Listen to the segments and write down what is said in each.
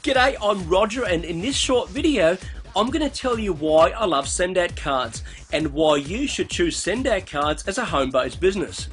G'day, I'm Roger, and in this short video I'm going to tell you why I love SendOutCards and why you should choose SendOutCards as a home-based business.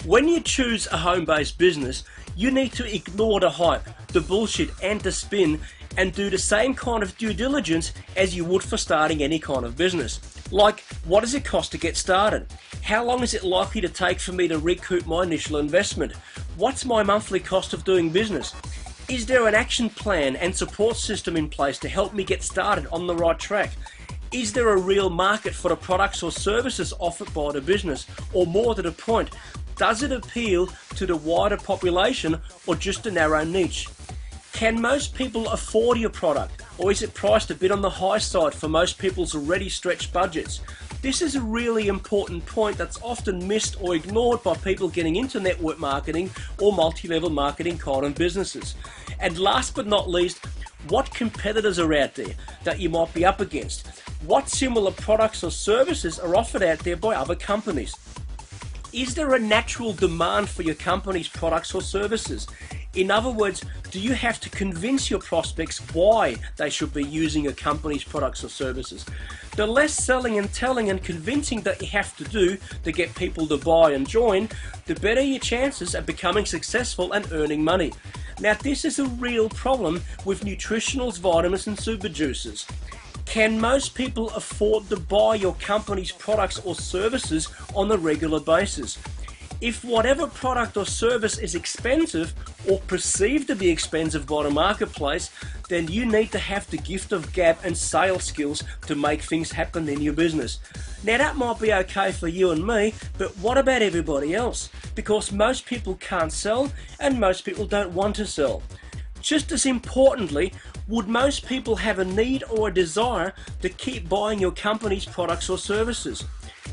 When you choose a home-based business, you need to ignore the hype, the bullshit and the spin, and do the same kind of due diligence as you would for starting any kind of business. Like, what does it cost to get started? How long is it likely to take for me to recoup my initial investment? What's my monthly cost of doing business? Is there an action plan and support system in place to help me get started on the right track? Is there a real market for the products or services offered by the business? Or more to the point, does it appeal to the wider population or just a narrow niche? Can most people afford your product, or is it priced a bit on the high side for most people's already stretched budgets? This is a really important point that's often missed or ignored by people getting into network marketing or multi-level marketing kind of businesses. And last but not least, what competitors are out there that you might be up against? What similar products or services are offered out there by other companies? Is there a natural demand for your company's products or services? In other words, do you have to convince your prospects why they should be using your company's products or services? The less selling and telling and convincing that you have to do to get people to buy and join, the better your chances of becoming successful and earning money. Now, this is a real problem with nutritionals, vitamins and super juices. Can most people afford to buy your company's products or services on a regular basis? If whatever product or service is expensive or perceived to be expensive by the marketplace, then you need to have the gift of gab and sales skills to make things happen in your business. Now, that might be okay for you and me, but what about everybody else? Because most people can't sell and most people don't want to sell. Just as importantly, would most people have a need or a desire to keep buying your company's products or services?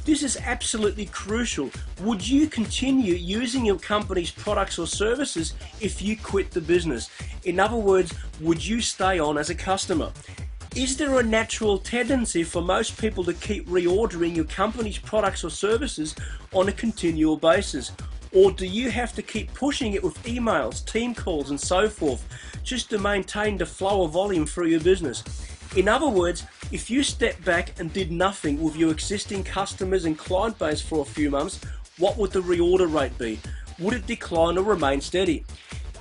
This is absolutely crucial. Would you continue using your company's products or services if you quit the business? In other words, would you stay on as a customer? Is there a natural tendency for most people to keep reordering your company's products or services on a continual basis? Or do you have to keep pushing it with emails, team calls and so forth just to maintain the flow of volume through your business? In other words, if you step back and did nothing with your existing customers and client base for a few months, what would the reorder rate be? Would it decline or remain steady?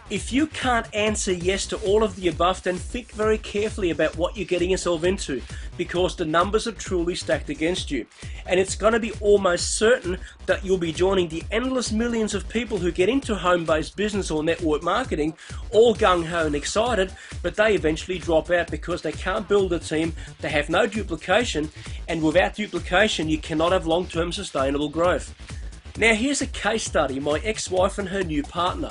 If you can't answer yes to all of the above, then think very carefully about what you're getting yourself into, because the numbers are truly stacked against you. And it's going to be almost certain that you'll be joining the endless millions of people who get into home-based business or network marketing, all gung-ho and excited, but they eventually drop out because they can't build a team, they have no duplication, and without duplication you cannot have long-term sustainable growth. Now, here's a case study, my ex-wife and her new partner.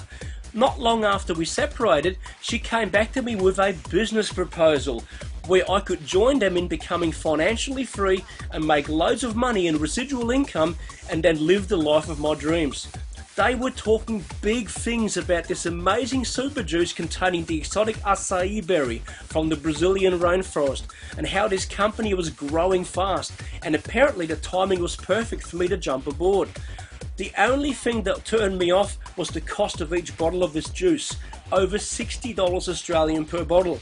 Not long after we separated, she came back to me with a business proposal where I could join them in becoming financially free and make loads of money in residual income and then live the life of my dreams. They were talking big things about this amazing super juice containing the exotic acai berry from the Brazilian rainforest and how this company was growing fast, and apparently the timing was perfect for me to jump aboard. The only thing that turned me off was the cost of each bottle of this juice, over $60 Australian per bottle.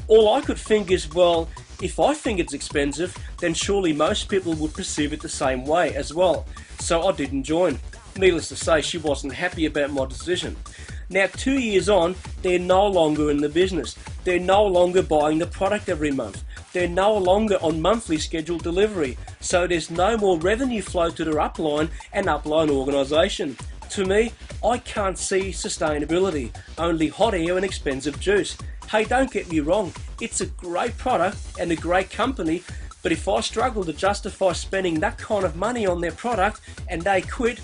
All I could think is, well, if I think it's expensive, then surely most people would perceive it the same way as well. So I didn't join. Needless to say, she wasn't happy about my decision. Now, 2 years on, they're no longer in the business. They're no longer buying the product every month. They're no longer on monthly scheduled delivery. So there's no more revenue flow to their upline and upline organisation. To me, I can't see sustainability, only hot air and expensive juice. Hey, don't get me wrong, it's a great product and a great company, but if I struggle to justify spending that kind of money on their product and they quit,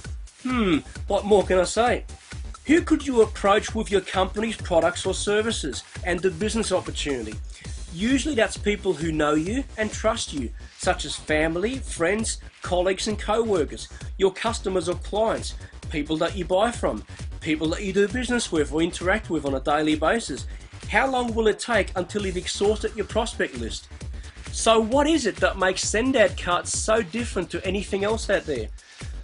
what more can I say? Who could you approach with your company's products or services and the business opportunity? Usually that's people who know you and trust you, such as family, friends, colleagues and co-workers, your customers or clients, people that you buy from, people that you do business with or interact with on a daily basis. How long will it take until you've exhausted your prospect list? So what is it that makes SendOutCards so different to anything else out there?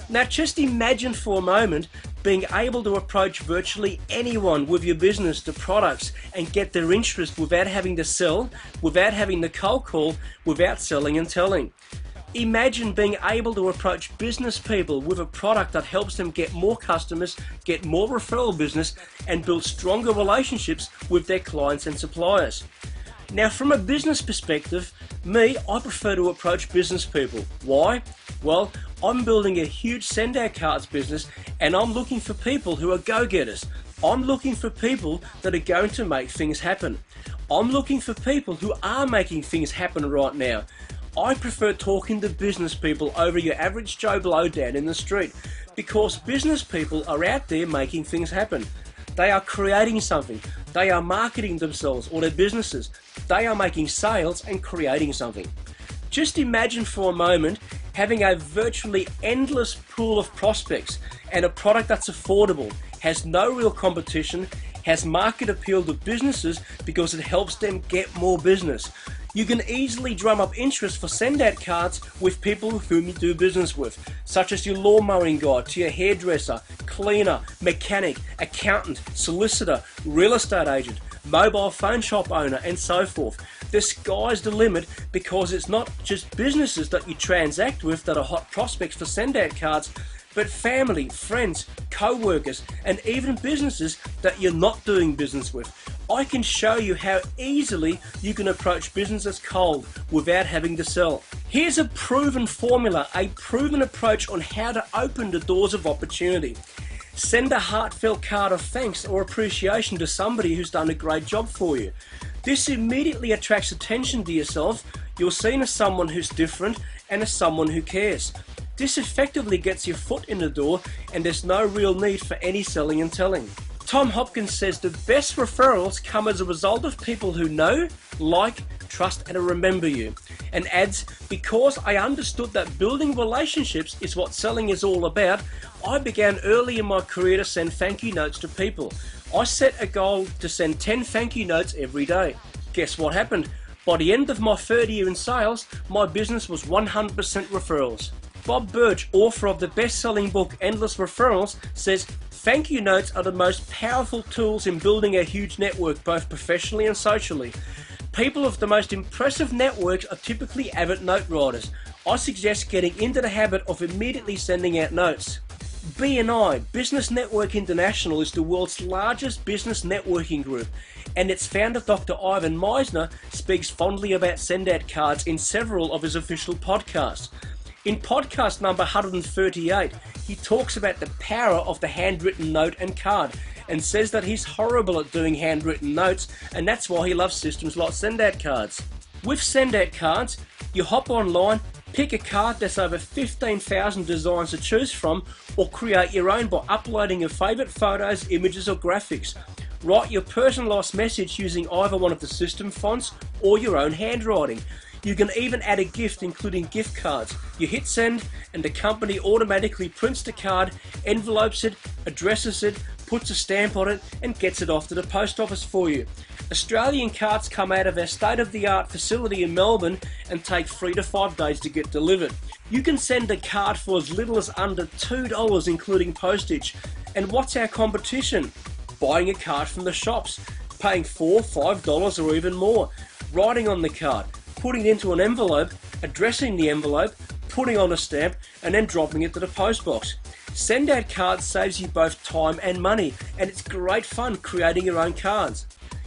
Now just imagine for a moment being able to approach virtually anyone with your business to products and get their interest without having to sell, without having to cold call, without selling and telling. Imagine being able to approach business people with a product that helps them get more customers, get more referral business, and build stronger relationships with their clients and suppliers. Now, from a business perspective, I prefer to approach business people. Why? Well, I'm building a huge SendOutCards business, and I'm looking for people who are go-getters. I'm looking for people that are going to make things happen. I'm looking for people who are making things happen right now. I prefer talking to business people over your average Joe Blow down in the street, because business people are out there making things happen. They are creating something. They are marketing themselves or their businesses. They are making sales and creating something. Just imagine for a moment having a virtually endless pool of prospects and a product that's affordable, has no real competition, has market appeal to businesses because it helps them get more business. You can easily drum up interest for SendOutCards with people whom you do business with, such as your lawn mowing guy, to your hairdresser, cleaner, mechanic, accountant, solicitor, real estate agent, mobile phone shop owner, and so forth. The sky's the limit, because it's not just businesses that you transact with that are hot prospects for SendOutCards, but family, friends, co-workers, and even businesses that you're not doing business with. I can show you how easily you can approach businesses cold without having to sell. Here's a proven formula, a proven approach on how to open the doors of opportunity. Send a heartfelt card of thanks or appreciation to somebody who's done a great job for you. This immediately attracts attention to yourself. You're seen as someone who's different and as someone who cares. This effectively gets your foot in the door, and there's no real need for any selling and telling. Tom Hopkins says the best referrals come as a result of people who know, like, trust, and remember you. And adds, because I understood that building relationships is what selling is all about, I began early in my career to send thank you notes to people. I set a goal to send 10 thank you notes every day. Guess what happened? By the end of my third year in sales, my business was 100% referrals. Bob Birch, author of the best-selling book Endless Referrals, says, thank you notes are the most powerful tools in building a huge network, both professionally and socially. People with the most impressive networks are typically avid note writers. I suggest getting into the habit of immediately sending out notes. BNI, Business Network International, is the world's largest business networking group, and its founder, Dr. Ivan Misner, speaks fondly about SendOutCards in several of his official podcasts. In podcast number 138, he talks about the power of the handwritten note and card, and says that he's horrible at doing handwritten notes, and that's why he loves systems like SendOutCards. With SendOutCards, you hop online, pick a card that's over 15,000 designs to choose from, or create your own by uploading your favourite photos, images, or graphics. Write your personalised message using either one of the system fonts or your own handwriting. You can even add a gift, including gift cards. You hit send, and the company automatically prints the card, envelopes it, addresses it, puts a stamp on it, and gets it off to the post office for you. Australian cards come out of our state-of-the-art facility in Melbourne and take 3 to 5 days to get delivered. You can send a card for as little as under $2, including postage. And what's our competition? Buying a card from the shops, paying $4, $5 or even more, writing on the card, putting it into an envelope, addressing the envelope, putting on a stamp, and then dropping it to the post box. SendOutCards saves you both time and money, and it's great fun creating your own cards.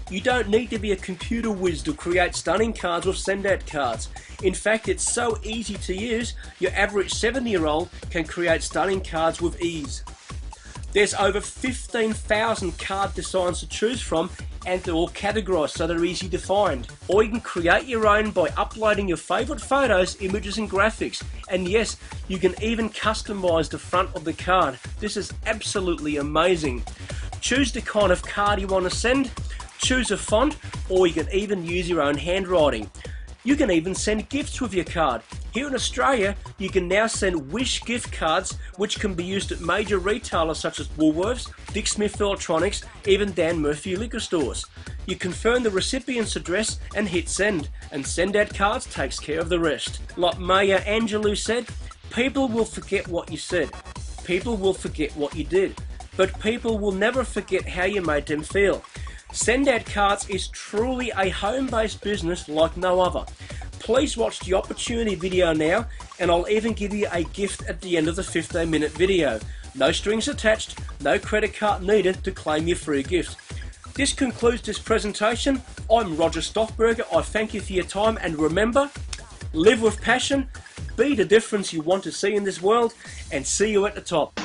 You don't need to be a computer whiz to create stunning cards with SendOutCards. In fact, it's so easy to use, your average 7-year-old can create stunning cards with ease. There's over 15,000 card designs to choose from, and they're all categorized so they're easy to find. Or you can create your own by uploading your favorite photos, images, and graphics. And yes, you can even customize the front of the card. This is absolutely amazing. Choose the kind of card you want to send, choose a font, or you can even use your own handwriting. You can even send gifts with your card. Here in Australia, you can now send Wish gift cards, which can be used at major retailers such as Woolworths, Dick Smith Electronics, even Dan Murphy liquor stores. You confirm the recipient's address and hit send, and SendOutCards takes care of the rest. Like Maya Angelou said, people will forget what you said. People will forget what you did. but people will never forget how you made them feel. SendOutCards is truly a home-based business like no other. Please watch the opportunity video now, and I'll even give you a gift at the end of the 15-minute video. No strings attached, no credit card needed to claim your free gift. This concludes this presentation. I'm Roger Stockberger. I thank you for your time, and remember, live with passion, be the difference you want to see in this world, and see you at the top.